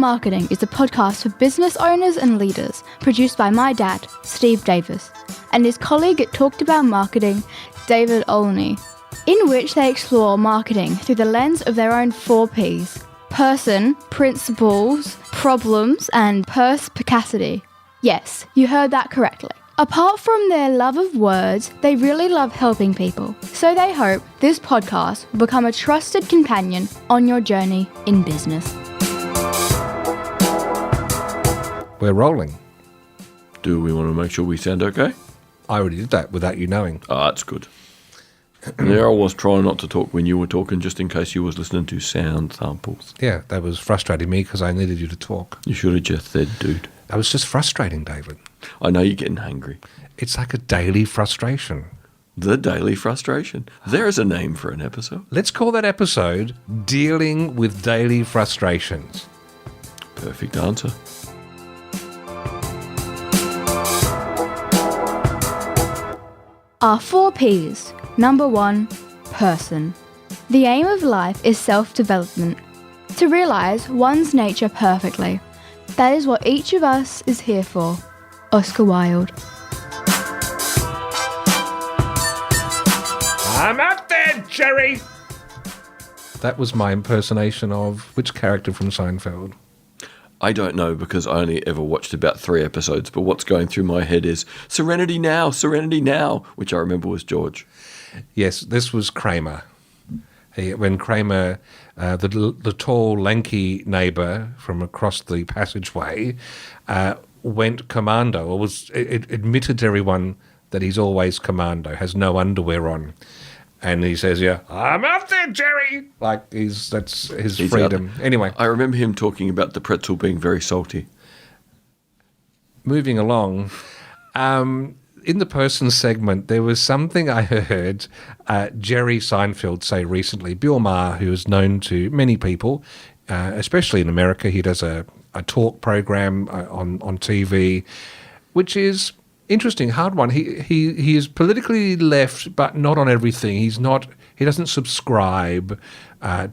Marketing is a podcast for business owners and leaders, produced by my dad, Steve Davis, and his colleague at Talked About Marketing, David Olney, in which they explore marketing through the lens of their own 4 Ps: person, principles, problems, and perspicacity. Yes, you heard that correctly. Apart from their love of words, they really love helping people. So they hope this podcast will become a trusted companion on your journey in business. We're rolling. Do we want to make sure we sound okay? I already did that without you knowing. Oh, that's good. There I was trying not to talk when you were talking, just in case you was listening to sound samples. Yeah, that was frustrating me because I needed you to talk. You should have just said, dude. That was just frustrating, David. I know you're getting hungry. It's like a daily frustration. The daily frustration. There is a name for an episode. Let's call that episode Dealing with Daily Frustrations. Perfect answer. Our 4 Ps. Number 1, person. The aim of life is self-development, to realise one's nature perfectly. That is what each of us is here for. Oscar Wilde. I'm out there, Jerry! That was my impersonation of which character from Seinfeld? I don't know because I only ever watched about 3 episodes, but what's going through my head is Serenity Now, which I remember was George. Yes, this was Kramer. When Kramer, the tall, lanky neighbour from across the passageway, went commando, or admitted to everyone that he's always commando, has no underwear on. And he says, yeah, I'm out there, Jerry! Like, that's his freedom. Anyway. I remember him talking about the pretzel being very salty. Moving along, in the person segment, there was something I heard Jerry Seinfeld say recently. Bill Maher, who is known to many people, especially in America, he does a talk program on TV, which is interesting, hard one. He is politically left, but not on everything. He doesn't subscribe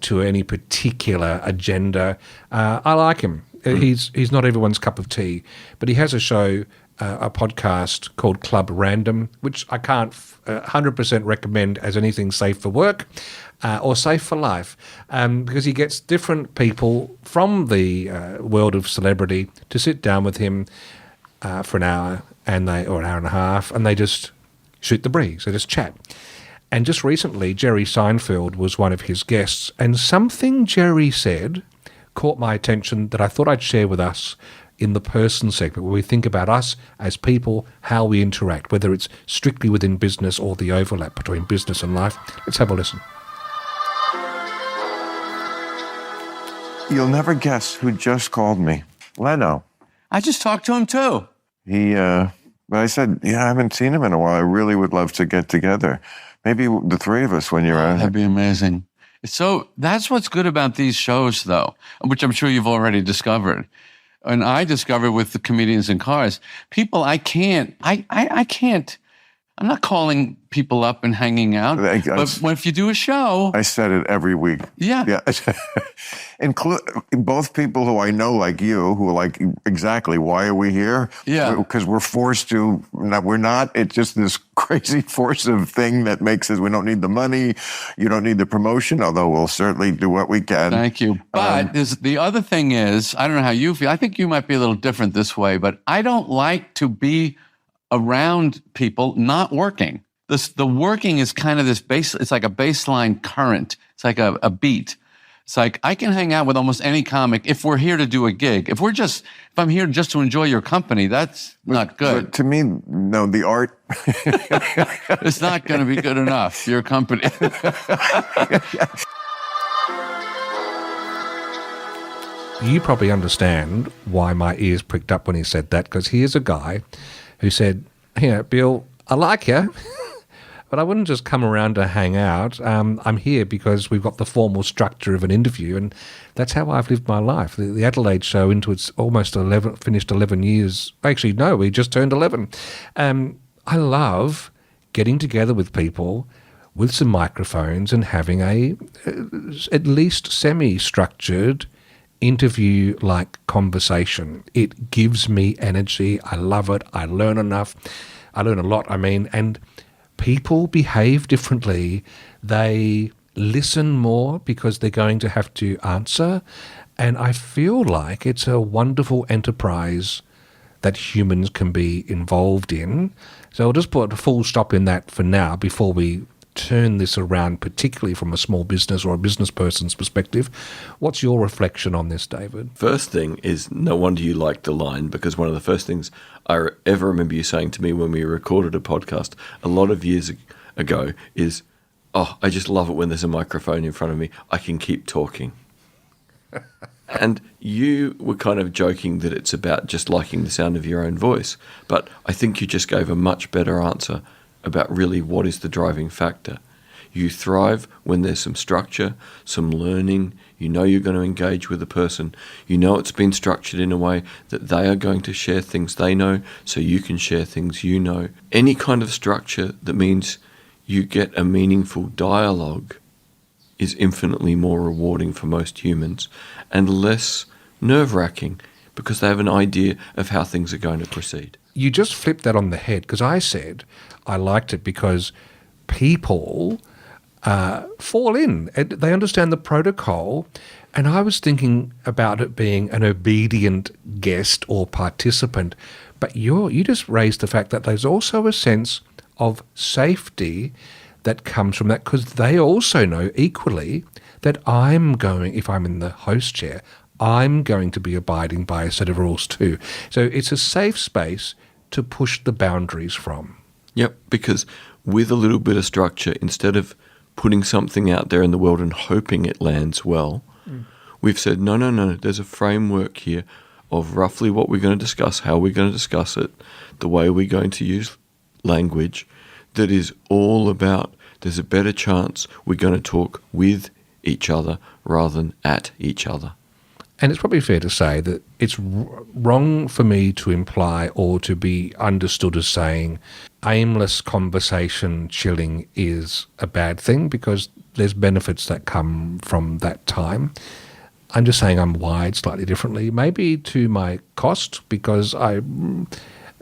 to any particular agenda. I like him. He's not everyone's cup of tea, but he has a show, a podcast called Club Random, which I can't 100% recommend as anything safe for work or safe for life, because he gets different people from the world of celebrity to sit down with him for an hour or an hour and a half, and they just shoot the breeze. They just chat. And just recently, Jerry Seinfeld was one of his guests, and something Jerry said caught my attention that I thought I'd share with us in the person segment, where we think about us as people, how we interact, whether it's strictly within business or the overlap between business and life. Let's have a listen. You'll never guess who just called me. Leno. I just talked to him too. But I said, I haven't seen him in a while. I really would love to get together. Maybe the 3 of us when you're on. That'd be amazing. So that's what's good about these shows, though, which I'm sure you've already discovered. And I discovered with the Comedians in Cars, people I can't, I'm not calling people up and hanging out. But if you do a show. I said it every week. Yeah. Include both people who I know, like you, who are like, exactly, why are we here? Yeah. Because we're forced to, we're not. It's just this crazy force of thing that makes us, we don't need the money, you don't need the promotion, although we'll certainly do what we can. Thank you. But the other thing is, I don't know how you feel. I think you might be a little different this way, but I don't like to be around people not working. The working is kind of this base, it's like a baseline current. It's like a beat. It's like I can hang out with almost any comic if we're here to do a gig. If I'm here just to enjoy your company, that's not good. But to me, no, the art. It's not going to be good enough, your company. You probably understand why my ears pricked up when he said that, because here's a guy who said, Bill, I like you, but I wouldn't just come around to hang out. I'm here because we've got the formal structure of an interview, and that's how I've lived my life. The Adelaide show, into its almost 11, finished 11 years. Actually, no, we just turned 11. I love getting together with people with some microphones and having a at least semi-structured interview-like conversation. It gives me energy. I love it. I learn enough. I learn a lot, and people behave differently. They listen more because they're going to have to answer. And I feel like it's a wonderful enterprise that humans can be involved in. So I'll just put a full stop in that for now before we turn this around, particularly from a small business or a business person's perspective. What's your reflection on this, David? First thing is, no wonder you liked the line, because one of the first things I ever remember you saying to me when we recorded a podcast a lot of years ago is, "Oh, I just love it when there's a microphone in front of me. I can keep talking." And you were kind of joking that it's about just liking the sound of your own voice. But I think you just gave a much better answer about really what is the driving factor. You thrive when there's some structure, some learning. You know you're going to engage with a person. You know it's been structured in a way that they are going to share things they know, so you can share things you know. Any kind of structure that means you get a meaningful dialogue is infinitely more rewarding for most humans and less nerve-wracking because they have an idea of how things are going to proceed. You just flipped that on the head, because I said I liked it because people fall in. And they understand the protocol, and I was thinking about it being an obedient guest or participant. But you just raised the fact that there's also a sense of safety that comes from that, because they also know equally that if I'm in the host chair, I'm going to be abiding by a set of rules too. So it's a safe space to push the boundaries from. Yep, because with a little bit of structure, instead of putting something out there in the world and hoping it lands well, we've said, no, there's a framework here of roughly what we're going to discuss, how we're going to discuss it, the way we're going to use language, that is all about there's a better chance we're going to talk with each other rather than at each other. And it's probably fair to say that it's wrong for me to imply or to be understood as saying aimless conversation chilling is a bad thing, because there's benefits that come from that time. I'm just saying I'm wired slightly differently, maybe to my cost, because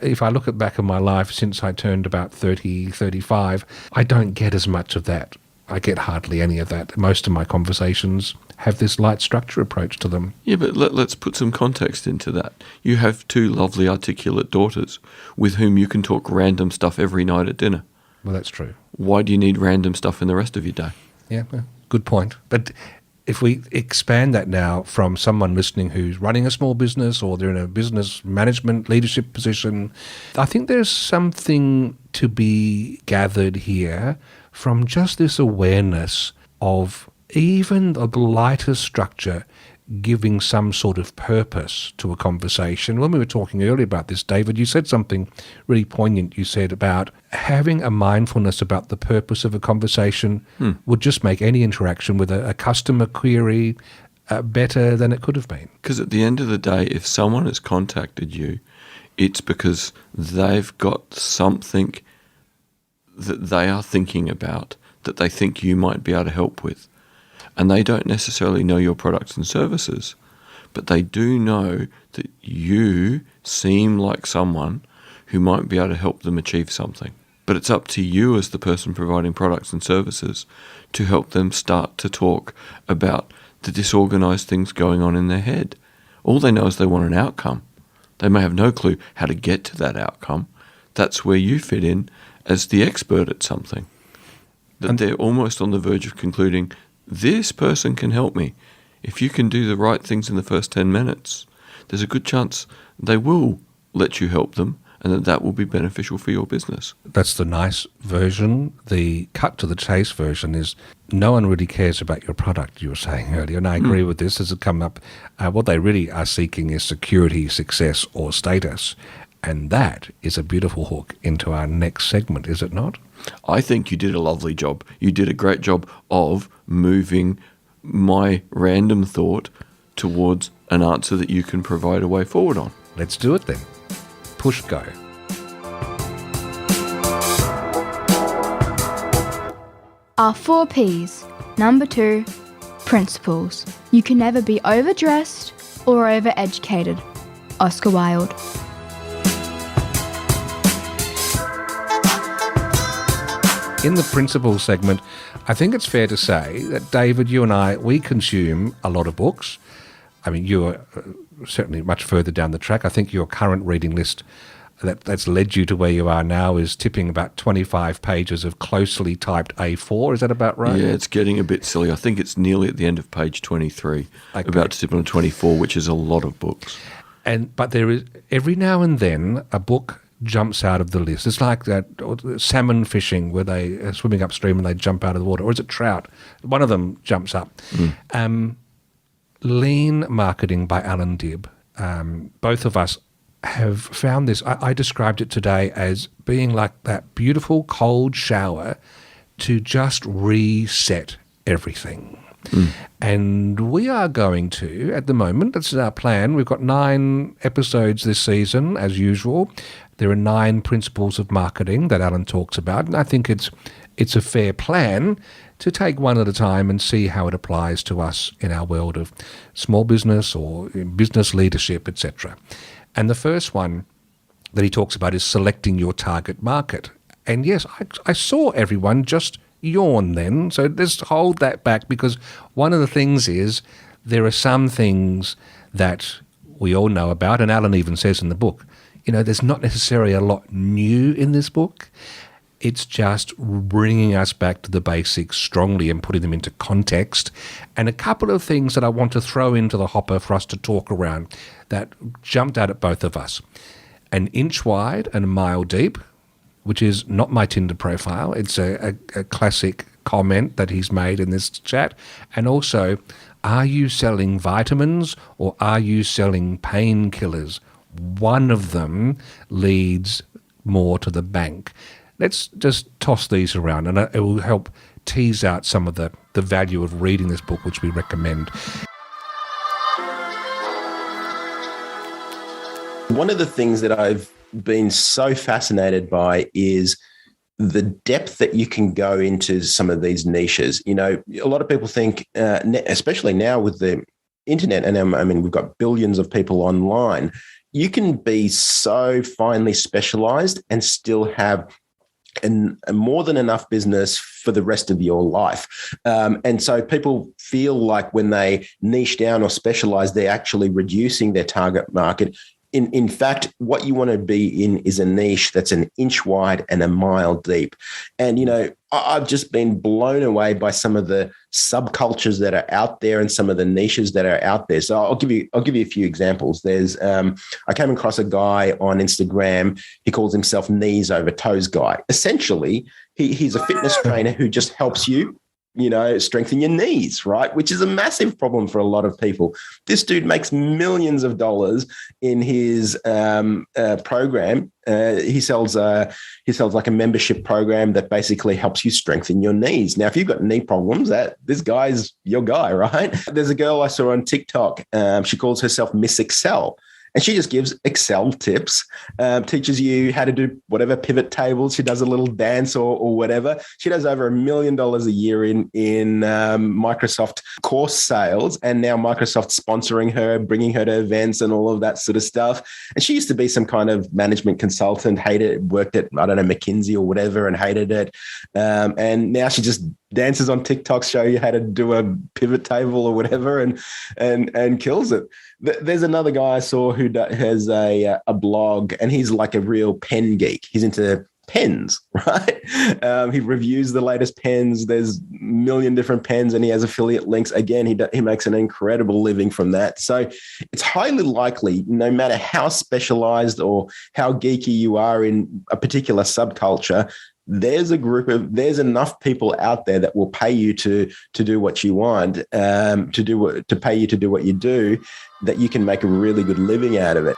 if I look back at my life since I turned about 30, 35, I don't get as much of that. I get hardly any of that. Most of my conversations have this light structure approach to them. Yeah, but let's put some context into that. You have two lovely, articulate daughters with whom you can talk random stuff every night at dinner. Well, that's true. Why do you need random stuff in the rest of your day? Yeah, well, good point. But if we expand that now from someone listening who's running a small business or they're in a business management leadership position, I think there's something to be gathered here from just this awareness of even the lightest structure giving some sort of purpose to a conversation. When we were talking earlier about this, David, you said something really poignant. You said about having a mindfulness about the purpose of a conversation would just make any interaction with a customer query better than it could have been. Because at the end of the day, if someone has contacted you, it's because they've got something that they are thinking about that they think you might be able to help with. And they don't necessarily know your products and services, but they do know that you seem like someone who might be able to help them achieve something. But it's up to you as the person providing products and services to help them start to talk about the disorganized things going on in their head. All they know is they want an outcome. They may have no clue how to get to that outcome. That's where you fit in as the expert at something. That they're almost on the verge of concluding, this person can help me. If you can do the right things in the first 10 minutes, there's a good chance they will let you help them and that will be beneficial for your business. That's the nice version. The cut to the chase version is no one really cares about your product, you were saying earlier, and I agree with this as it come up. What they really are seeking is security, success, or status. And that is a beautiful hook into our next segment, is it not? I think you did a lovely job. You did a great job of moving my random thought towards an answer that you can provide a way forward on. Let's do it then. Push go. Our 4 Ps. Number 2, principles. You can never be overdressed, or overeducated. Oscar Wilde. In the principles segment, I think it's fair to say that, David, you and I, we consume a lot of books. I mean, you're certainly much further down the track. I think your current reading list that's led you to where you are now is tipping about 25 pages of closely typed A4. Is that about right? Yeah, it's getting a bit silly. I think it's nearly at the end of page 23, Okay. about to tip on 24, which is a lot of books. But there is, every now and then, a book jumps out of the list. It's like that salmon fishing where they are swimming upstream and they jump out of the water. Or is it trout? One of them jumps up. Lean Marketing by Alan Dibb. Both of us have found this. I described it today as being like that beautiful cold shower to just reset everything. And we are going to, at the moment, this is our plan. We've got 9 episodes this season, as usual. There are 9 principles of marketing that Alan talks about, and I think it's a fair plan to take one at a time and see how it applies to us in our world of small business or in business leadership, etc. And the first one that he talks about is selecting your target market. And yes, I saw everyone just yawn then, so let's hold that back, because one of the things is there are some things that we all know about, and Alan even says in the book, you know, there's not necessarily a lot new in this book. It's just bringing us back to the basics strongly and putting them into context. And a couple of things that I want to throw into the hopper for us to talk around that jumped out at both of us. An inch wide and a mile deep, which is not my Tinder profile. It's a classic comment that he's made in this chat. And also, are you selling vitamins or are you selling painkillers? One of them leads more to the bank. Let's just toss these around, and it will help tease out some of the value of reading this book, which we recommend. One of the things that I've been so fascinated by is the depth that you can go into some of these niches. You know, a lot of people think, especially now with the internet, and I mean, we've got billions of people online, you can be so finely specialized and still have a more than enough business for the rest of your life. And so people feel like when they niche down or specialize, they're actually reducing their target market. In fact, what you want to be in is a niche that's an inch wide and a mile deep. And, you know, I've just been blown away by some of the subcultures that are out there and some of the niches that are out there. So I'll give you a few examples. There's I came across a guy on Instagram. He calls himself Knees Over Toes Guy. Essentially, he's a fitness trainer who just helps you, you know, strengthen your knees, right? Which is a massive problem for a lot of people. This dude makes millions of dollars in his program. He sells like a membership program that basically helps you strengthen your knees. Now, if you've got knee problems, this guy's your guy, right? There's a girl I saw on TikTok. She calls herself Miss Excel. And she just gives Excel tips, teaches you how to do whatever pivot tables. She does a little dance or whatever. She does over $1 million a year in Microsoft course sales. And now Microsoft's sponsoring her, bringing her to events and all of that sort of stuff. And she used to be some kind of management consultant, worked at, I don't know, McKinsey or whatever, and hated it. And now she just dances on TikTok, show you how to do a pivot table or whatever, and kills it. There's another guy I saw who has a blog, and he's like a real pen geek. He's into pens, right? He reviews the latest pens. There's a million different pens, and he has affiliate links. Again, he makes an incredible living from that. So it's highly likely, no matter how specialized or how geeky you are in a particular subculture, there's enough people out there that will pay you to do what you want, to pay you to do what you do, that you can make a really good living out of it.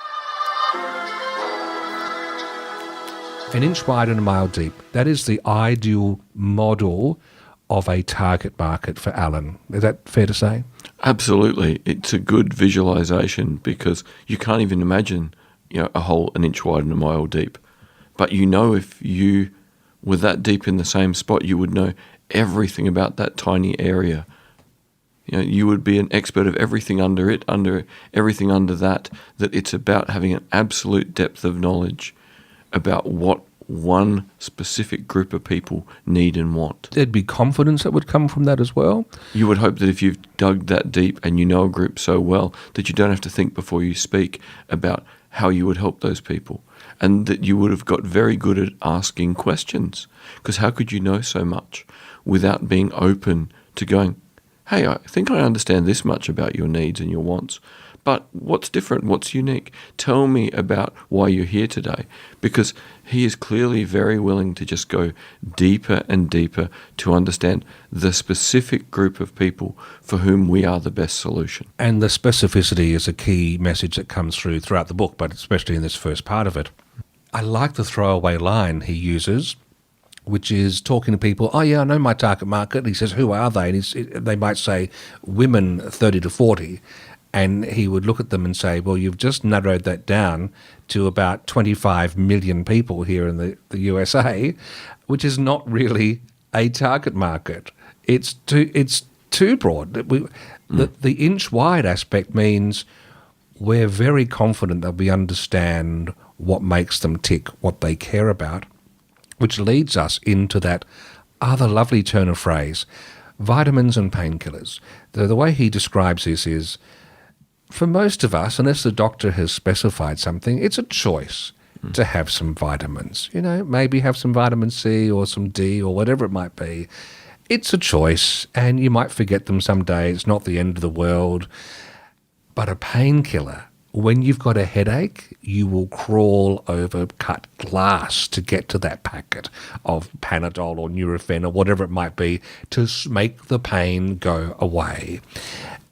An inch wide and a mile deep. That is the ideal model of a target market for Alan. Is that fair to say? Absolutely. It's a good visualization because you can't even imagine, you know, a hole an inch wide and a mile deep. But you know, if you were that deep in the same spot, you would know everything about that tiny area. You would be an expert of everything under it, under everything under that it's about having an absolute depth of knowledge about what one specific group of people need and want. There'd be confidence that would come from that as well. You would hope that if you've dug that deep and you know a group so well that you don't have to think before you speak about how you would help those people, and that you would have got very good at asking questions. Because how could you know so much without being open to going, hey, I think I understand this much about your needs and your wants, but what's different? What's unique? Tell me about why you're here today. Because he is clearly very willing to just go deeper and deeper to understand the specific group of people for whom we are the best solution. And the specificity is a key message that comes throughout the book, but especially in this first part of it. I like the throwaway line he uses, which is talking to people, oh yeah, I know my target market. He says, who are they? And they might say women 30 to 40. And he would look at them and say, well, you've just narrowed that down to about 25 million people here in the USA, which is not really a target market. It's too broad. The inch-wide aspect means we're very confident that we understand what makes them tick, what they care about, which leads us into that other lovely turn of phrase, vitamins and painkillers. The way he describes this is, for most of us, unless the doctor has specified something, it's a choice to have some vitamins. Maybe have some vitamin C or some D or whatever it might be. It's a choice, and you might forget them someday. It's not the end of the world. But a painkiller, when you've got a headache, you will crawl over cut glass to get to that packet of Panadol or Nurofen or whatever it might be to make the pain go away.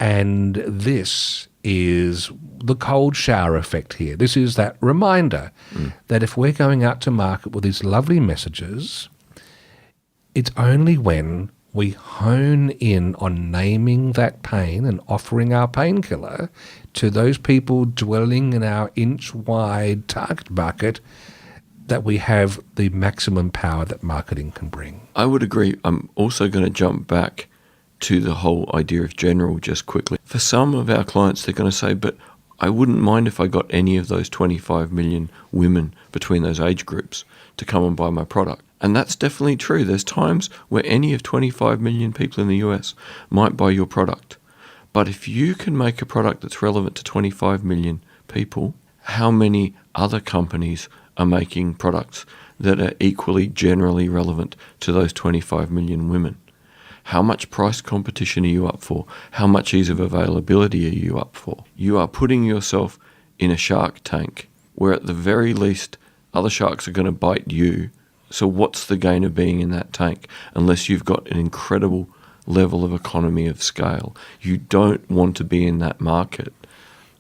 And this is the cold shower effect here. This is that reminder that if we're going out to market with these lovely messages, it's only when we hone in on naming that pain and offering our painkiller to those people dwelling in our inch-wide target market that we have the maximum power that marketing can bring. I would agree. I'm also going to jump back to the whole idea of general just quickly. For some of our clients, they're going to say, but I wouldn't mind if I got any of those 25 million women between those age groups to come and buy my product. And that's definitely true. There's times where any of 25 million people in the US might buy your product. But if you can make a product that's relevant to 25 million people, how many other companies are making products that are equally generally relevant to those 25 million women? How much price competition are you up for? How much ease of availability are you up for? You are putting yourself in a shark tank where at the very least other sharks are going to bite you. So what's the gain of being in that tank unless you've got an incredible level of economy of scale? You don't want to be in that market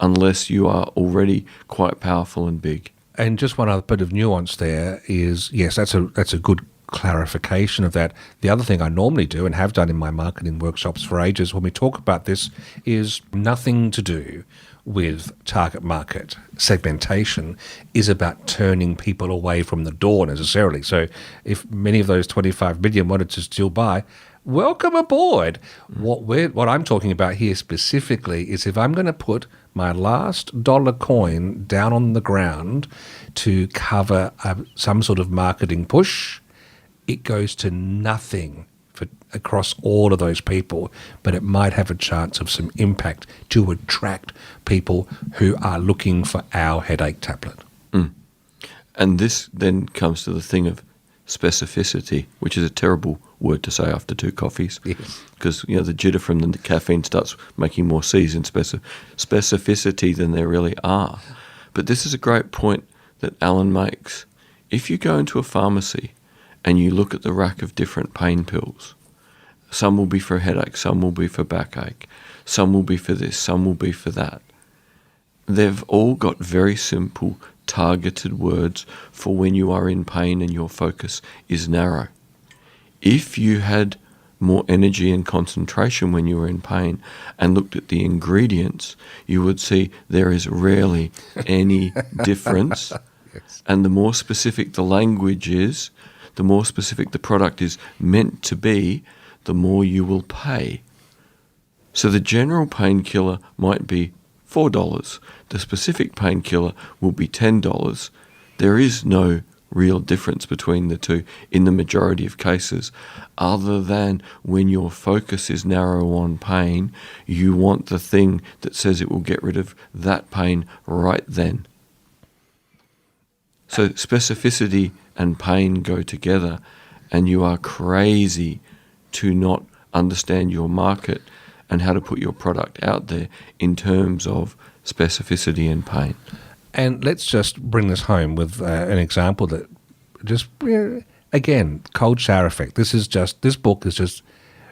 unless you are already quite powerful and big. And just one other bit of nuance there is, yes, that's a good clarification of that. The other thing I normally do and have done in my marketing workshops for ages when we talk about this is nothing to do with target market segmentation is about turning people away from the door necessarily. So if many of those 25 million wanted to still buy, welcome aboard. What I'm talking about here specifically is if I'm going to put my last dollar coin down on the ground to cover some sort of marketing push, it goes to nothing across all of those people, but it might have a chance of some impact to attract people who are looking for our headache tablet. And this then comes to the thing of specificity, which is a terrible word to say after 2 coffees. Yes. Because the jitter from the caffeine starts making more C's in specificity than there really are. But this is a great point that Alan makes. If you go into a pharmacy and you look at the rack of different pain pills, some will be for headache, some will be for backache, some will be for this, some will be for that. They've all got very simple, targeted words for when you are in pain and your focus is narrow. If you had more energy and concentration when you were in pain and looked at the ingredients, you would see there is rarely any difference. Yes. And the more specific the language is, the more specific the product is meant to be, the more you will pay. So the general painkiller might be $4. The specific painkiller will be $10. There is no real difference between the two in the majority of cases, other than when your focus is narrow on pain, you want the thing that says it will get rid of that pain right then. So specificity and pain go together, and you are crazy to not understand your market and how to put your product out there in terms of specificity and pain. And let's just bring this home with an example that just, again, cold shower effect. This book is just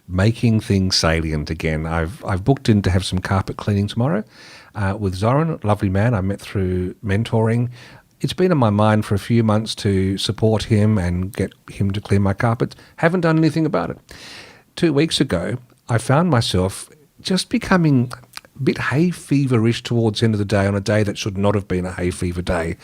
making things salient again. I've booked in to have some carpet cleaning tomorrow with Zoran, a lovely man I met through mentoring. It's been in my mind for a few months to support him and get him to clean my carpets. Haven't done anything about it. 2 weeks ago, I found myself just becoming a bit hay feverish towards the end of the day on a day that should not have been a hay fever day.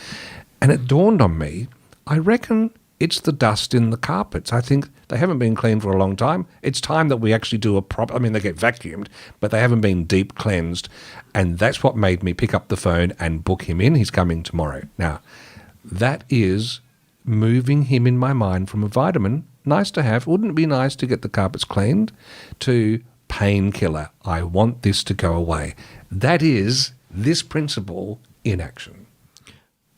And it dawned on me, I reckon it's the dust in the carpets. I think they haven't been cleaned for a long time. It's time that we actually do they get vacuumed, but they haven't been deep cleansed. And that's what made me pick up the phone and book him in. He's coming tomorrow. Now, that is moving him in my mind from a vitamin, nice to have, wouldn't it be nice to get the carpets cleaned, to painkiller. I want this to go away. That is this principle in action.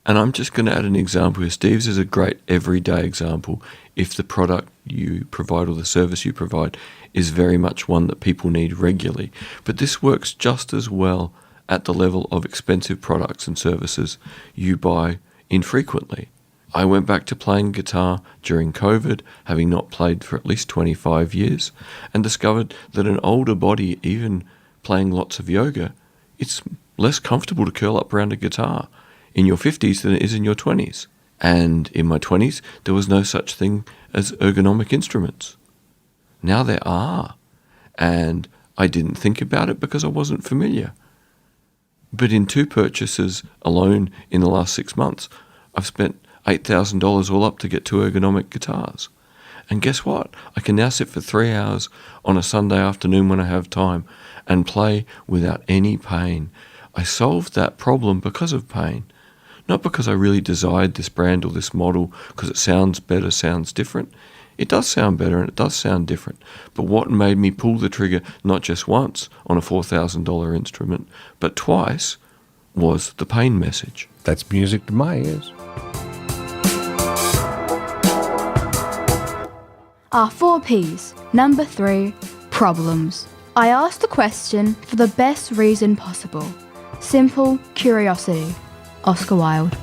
And I'm just going to add an example here. Steve's is a great everyday example. If the product you provide or the service you provide is very much one that people need regularly. But this works just as well at the level of expensive products and services you buy infrequently. I went back to playing guitar during COVID, having not played for at least 25 years, and discovered that an older body, even playing lots of yoga, it's less comfortable to curl up around a guitar in your 50s than it is in your 20s. And in my 20s, there was no such thing as ergonomic instruments. Now there are. And I didn't think about it because I wasn't familiar. But in 2 purchases alone in the last 6 months, I've spent $8,000 all up to get 2 ergonomic guitars. And guess what? I can now sit for 3 hours on a Sunday afternoon when I have time and play without any pain. I solved that problem because of pain. Not because I really desired this brand or this model because it sounds better, sounds different. It does sound better and it does sound different. But what made me pull the trigger not just once on a $4,000 instrument, but twice, was the pain message. That's music to my ears. Our 4 Ps. Number 3, problems. I asked the question for the best reason possible. Simple curiosity. Oscar Wilde.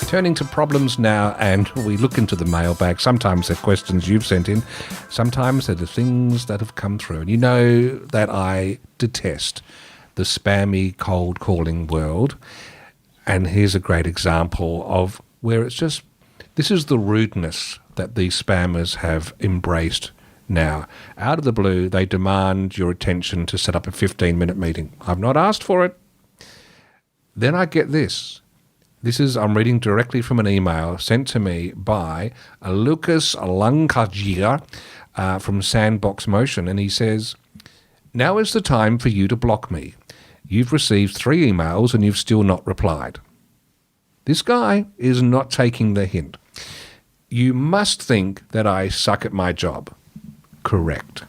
Turning to problems now, and we look into the mailbag. Sometimes they're questions you've sent in. Sometimes they're the things that have come through. And you know that I detest the spammy cold calling world. And here's a great example of where it's just, this is the rudeness that these spammers have embraced now. Out of the blue, they demand your attention to set up a 15-minute meeting. I've not asked for it. Then I get this. I'm reading directly from an email sent to me by Lucas Lankajiga from Sandbox Motion, and he says, "Now is the time for you to block me. You've received 3 emails and you've still not replied." This guy is not taking the hint. You must think that I suck at my job. Correct.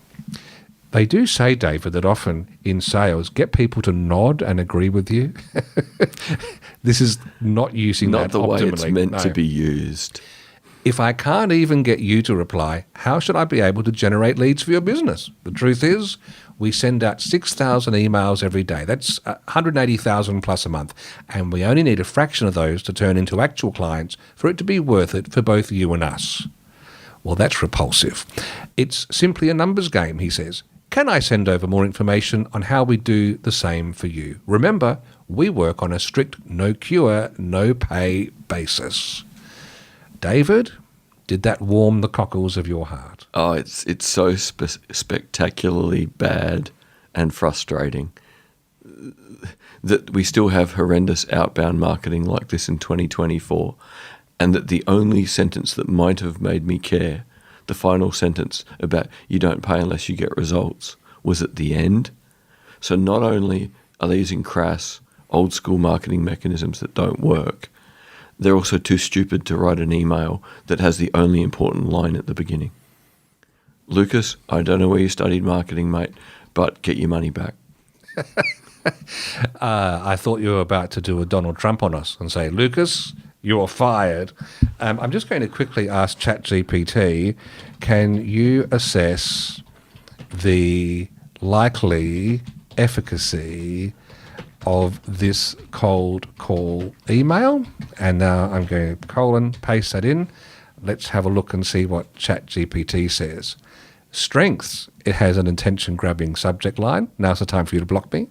They do say, David, that often in sales, get people to nod and agree with you. This is not using not that the way it's optimally. meant No. to be used. If I can't even get you to reply, how should I be able to generate leads for your business? The truth is, we send out 6,000 emails every day. That's 180,000 plus a month. And we only need a fraction of those to turn into actual clients for it to be worth it for both you and us. Well, that's repulsive. It's simply a numbers game, he says. Can I send over more information on how we do the same for you? Remember, we work on a strict no cure, no pay basis. David, did that warm the cockles of your heart? Oh, it's so spectacularly bad and frustrating that we still have horrendous outbound marketing like this in 2024, and that the only sentence that might have made me care the final sentence about you don't pay unless you get results was at the end. So not only are these in crass, old school marketing mechanisms that don't work, they're also too stupid to write an email that has the only important line at the beginning. Lucas, I don't know where you studied marketing, mate, but get your money back. I thought you were about to do a Donald Trump on us and say, Lucas, you're fired. I'm just going to quickly ask ChatGPT, can you assess the likely efficacy of this cold call email? And now I'm going to paste that in. Let's have a look and see what ChatGPT says. Strengths, it has an intention-grabbing subject line. Now's the time for you to block me.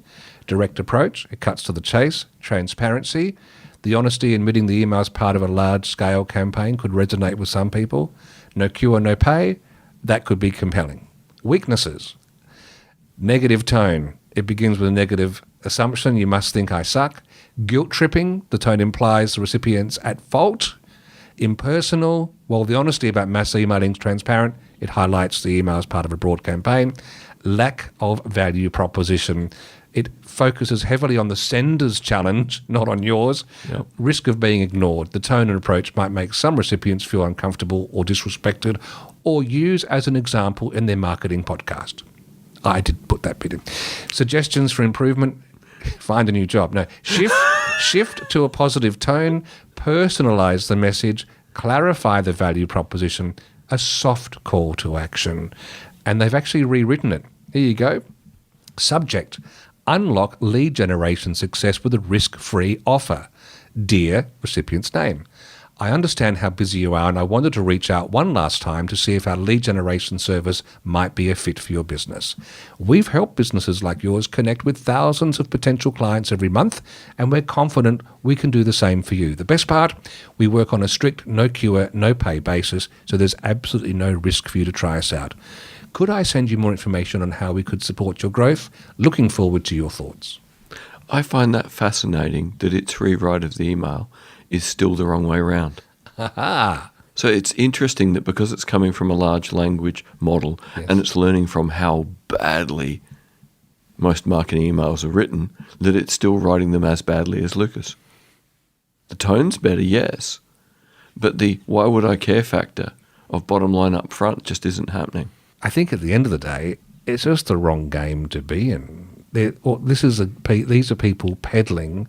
Direct approach, it cuts to the chase. Transparency, the honesty in admitting the email is part of a large-scale campaign could resonate with some people. No cure, no pay, that could be compelling. Weaknesses, negative tone, it begins with a negative assumption, you must think I suck. Guilt tripping, the tone implies the recipient's at fault. Impersonal, while the honesty about mass emailing is transparent, it highlights the email as part of a broad campaign. Lack of value proposition, it focuses heavily on the sender's challenge, not on yours. Yep. Risk of being ignored, the tone and approach might make some recipients feel uncomfortable or disrespected, or use as an example in their marketing podcast. I did put that bit in. Suggestions for improvement, find a new job. No, shift to a positive tone, personalize the message, clarify the value proposition, a soft call to action. And they've actually rewritten it. Here you go. Subject, unlock lead generation success with a risk-free offer. Dear recipient's name, I understand how busy you are and I wanted to reach out one last time to see if our lead generation service might be a fit for your business. We've helped businesses like yours connect with thousands of potential clients every month, and we're confident we can do the same for you. The best part, we work on a strict no cure, no pay basis, so there's absolutely no risk for you to try us out. Could I send you more information on how we could support your growth? Looking forward to your thoughts. I find that fascinating that its rewrite of the email is still the wrong way around. So it's interesting that because it's coming from a large language model, yes, and it's learning from how badly most marketing emails are written, that it's still writing them as badly as Lucas. The tone's better, yes, but the why would I care factor of bottom line up front just isn't happening. I think at the end of the day, it's just the wrong game to be in. These are people peddling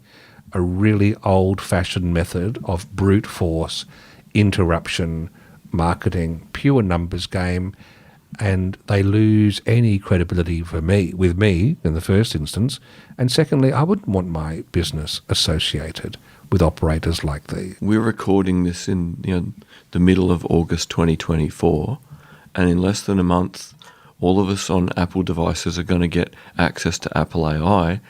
a really old-fashioned method of brute force, interruption, marketing, pure numbers game, and they lose any credibility with me in the first instance. And secondly, I wouldn't want my business associated with operators like these. We're recording this in the middle of August 2024, and in less than a month, all of us on Apple devices are going to get access to Apple AI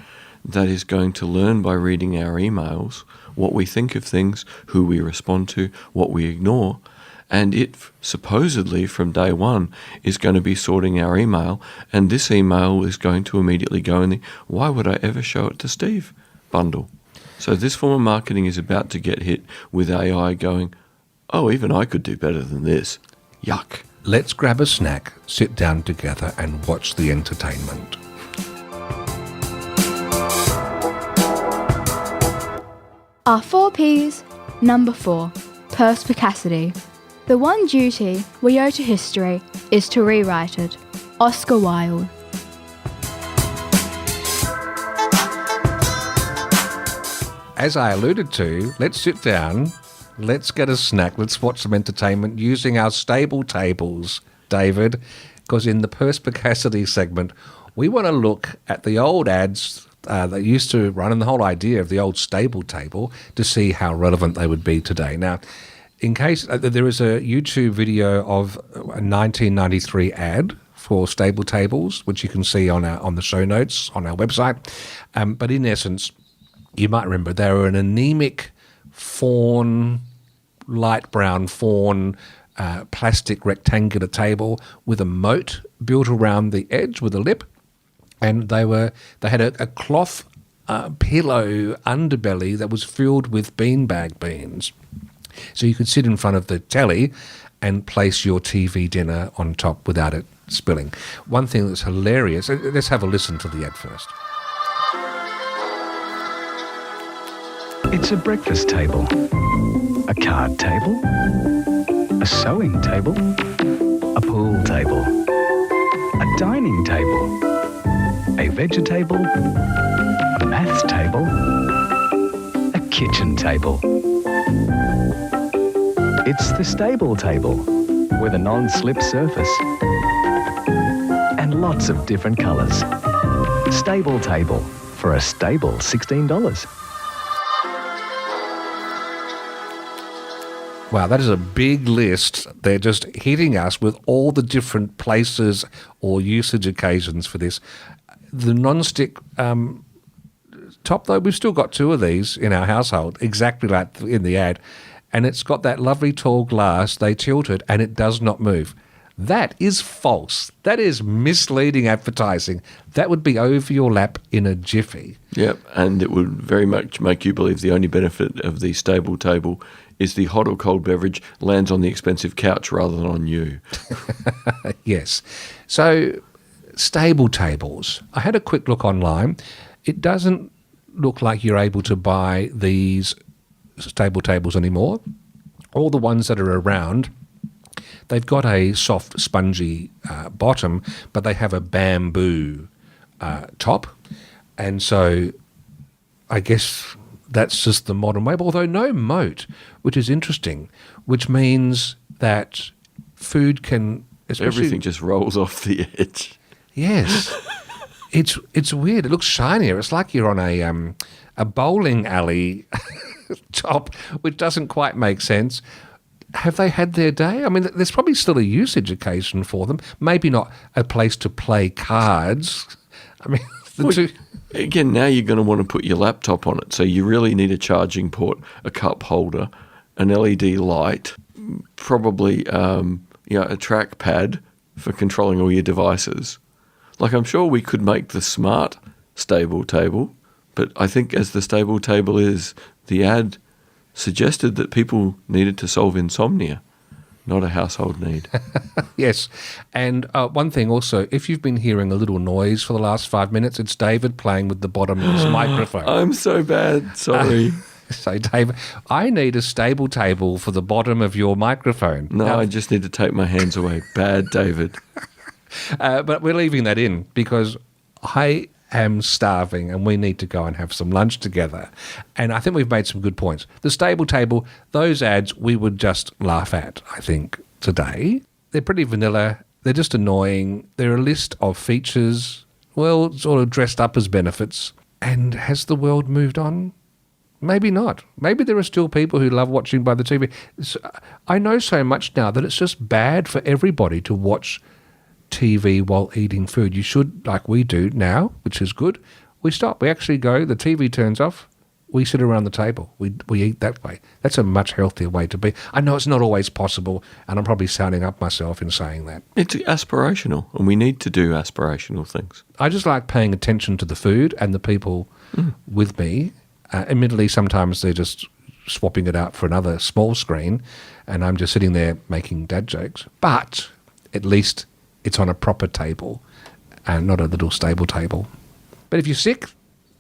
that is going to learn by reading our emails what we think of things, who we respond to, what we ignore, and it supposedly from day one is going to be sorting our email, and this email is going to immediately go in the why would I ever show it to Steve bundle. So this form of marketing is about to get hit with AI going, oh, even I could do better than this. Yuck. Let's grab a snack, sit down together and watch the entertainment. Our 4 Ps. Number 4. Perspicacity. The one duty we owe to history is to rewrite it. Oscar Wilde. As I alluded to, let's sit down, let's get a snack, let's watch some entertainment using our stable tables, David, because in the perspicacity segment, we want to look at the old ads that used to run, and the whole idea of the old stable table to see how relevant they would be today. Now, in case there is a YouTube video of a 1993 ad for stable tables, which you can see on the show notes on our website. But in essence, you might remember they were an anemic fawn, light brown fawn, plastic rectangular table with a moat built around the edge with a lip. And they had a cloth pillow underbelly that was filled with beanbag beans. So you could sit in front of the telly and place your TV dinner on top without it spilling. One thing that's hilarious, let's have a listen to the ad first. It's a breakfast table, a card table, a sewing table, a pool table, a dining table, a veg table, a maths table, a kitchen table. It's the stable table with a non-slip surface and lots of different colours. Stable table for a stable $16. Wow, that is a big list. They're just hitting us with all the different places or usage occasions for this. The non-stick top, though, we've still got 2 of these in our household, exactly like in the ad, and it's got that lovely tall glass. They tilt it, and it does not move. That is false. That is misleading advertising. That would be over your lap in a jiffy. Yep, and it would very much make you believe the only benefit of the stable table is the hot or cold beverage lands on the expensive couch rather than on you. Yes. So, stable tables. I had a quick look online. It doesn't look like you're able to buy these stable tables anymore. All the ones that are around, they've got a soft, spongy bottom, but they have a bamboo top. And so I guess that's just the modern way, although no moat, which is interesting, which means that food can... Everything just rolls off the edge. Yes. It's weird. It looks shinier. It's like you're on a bowling alley top, which doesn't quite make sense. Have they had their day? I mean, there's probably still a usage occasion for them. Maybe not a place to play cards. I mean, Again, now you're going to want to put your laptop on it, so you really need a charging port, a cup holder, an LED light, probably a trackpad for controlling all your devices. Like, I'm sure we could make the smart stable table, but I think as the stable table is, the ad suggested that people needed to solve insomnia, not a household need. Yes. And one thing also, if you've been hearing a little noise for the last 5 minutes, it's David playing with the bottom of his microphone. I'm so bad. Sorry. So, David, I need a stable table for the bottom of your microphone. No, I just need to take my hands away. Bad, David. But we're leaving that in because I am starving and we need to go and have some lunch together. And I think we've made some good points. The stable table, those ads we would just laugh at, I think, today. They're pretty vanilla. They're just annoying. They're a list of features, well, sort of dressed up as benefits. And has the world moved on? Maybe not. Maybe there are still people who love watching by the TV. I know so much now that it's just bad for everybody to watch TV while eating food. You should, like we do now, which is good, we stop. We actually go, the TV turns off, we sit around the table. We eat that way. That's a much healthier way to be. I know it's not always possible, and I'm probably sounding up myself in saying that. It's aspirational, and we need to do aspirational things. I just like paying attention to the food and the people with me. Admittedly, sometimes they're just swapping it out for another small screen, and I'm just sitting there making dad jokes. But at least it's on a proper table and not a little stable table. But if you're sick,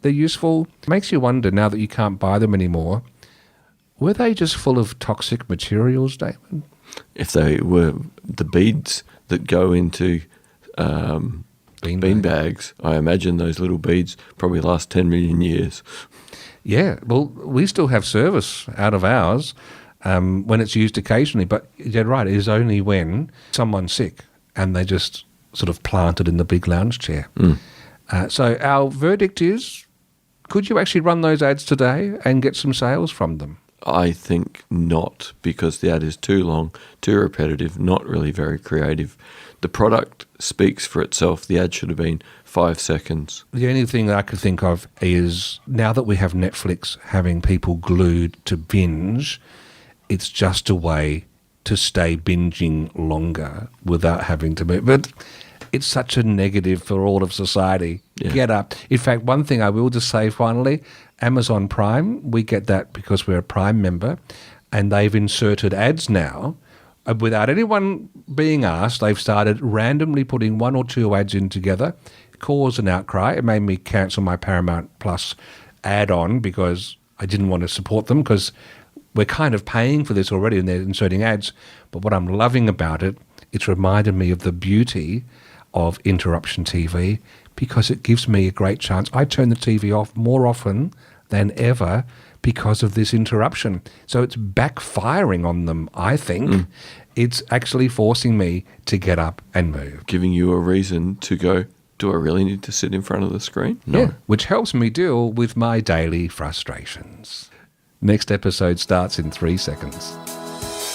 they're useful. It makes you wonder, now that you can't buy them anymore, were they just full of toxic materials, David? If they were the beads that go into bean bags, I imagine those little beads probably last 10 million years. Yeah, well, we still have service out of ours when it's used occasionally, but you're right, it is only when someone's sick and they just sort of plant it in the big lounge chair. So our verdict is, could you actually run those ads today and get some sales from them? I think not, because the ad is too long, too repetitive, not really very creative. The product speaks for itself. The ad should have been 5 seconds. The only thing that I could think of is, now that we have Netflix having people glued to binge, it's just a way to stay binging longer without having to move. But it's such a negative for all of society. Yeah. Get up. In fact, one thing I will just say finally, Amazon Prime, we get that because we're a Prime member. and they've inserted ads now. Without anyone being asked, they've started randomly putting 1 or 2 ads in together, caused an outcry. It made me cancel my Paramount Plus add-on because I didn't want to support them, because we're kind of paying for this already and they're inserting ads. But what I'm loving about it, it's reminded me of the beauty of interruption TV, because it gives me a great chance. I turn the TV off more often than ever because of this interruption. So it's backfiring on them, I think. It's actually forcing me to get up and move. Giving you a reason to go, do I really need to sit in front of the screen? No. Yeah, which helps me deal with my daily frustrations. Next episode starts in 3 seconds.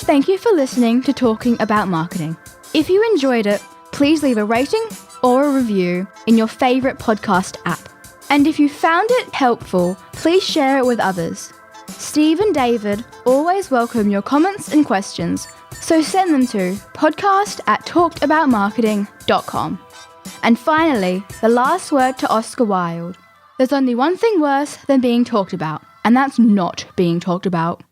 Thank you for listening to Talking About Marketing. If you enjoyed it, please leave a rating or a review in your favourite podcast app. And if you found it helpful, please share it with others. Steve and David always welcome your comments and questions, so send them to podcast@talkedaboutmarketing.com. And finally, the last word to Oscar Wilde. There's only one thing worse than being talked about, and that's not being talked about.